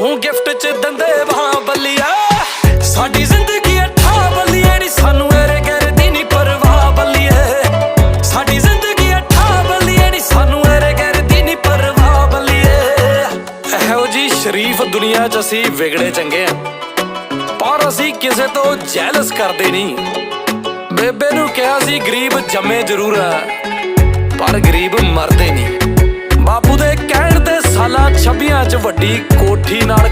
ਤੂੰ ਗਿਫਟ ਚ ਦੰਦੇ ਵਾਂ ਬੱਲੀਆ। ਸਾਡੀ ਜ਼ਿੰਦਗੀ ਅੱਠਾ ਬੱਲੀਏ ਨੀ ਸਾਨੂੰ ਏਰੇ ਗੈਰੇ ਦੀ ਨੀ ਪਰਵਾਹ ਬੱਲੀਏ। ਸਾਡੀ ਜ਼ਿੰਦਗੀ ਅੱਠਾ ਬੱਲੀਏ ਨੀ ਸਾਨੂੰ ਏਰੇ ਗੈਰੇ ਦੀ ਨੀ ਪਰਵਾਹ ਬੱਲੀਏ। ਇਹੋ ਜੀ ਸ਼ਰੀਫ ਦੁਨੀਆ ਚ ਅਸੀਂ ਵਿਗੜੇ ਚੰਗੇ ਆ, ਪਰ ਅਸੀਂ ਕਿਸੇ ਤੋਂ ਜੈਲਸ ਕਰਦੇ ਨਹੀਂ। ਬੇਬੇ ਨੂੰ ਕਿਹਾ ਸੀ ਗਰੀਬ ਜੰਮੇ ਜ਼ਰੂਰ ਆ, ਪਰ ਗਰੀਬ ਮਰਦੇ ਨਹੀਂ। ਬਾਪੂ ਦੇ ਕਹਿਣ ਤੇ ਸਾਲਾਂ 26 ਚ ਵੱਡੀ ਕੋਠੀ ਨਾਲ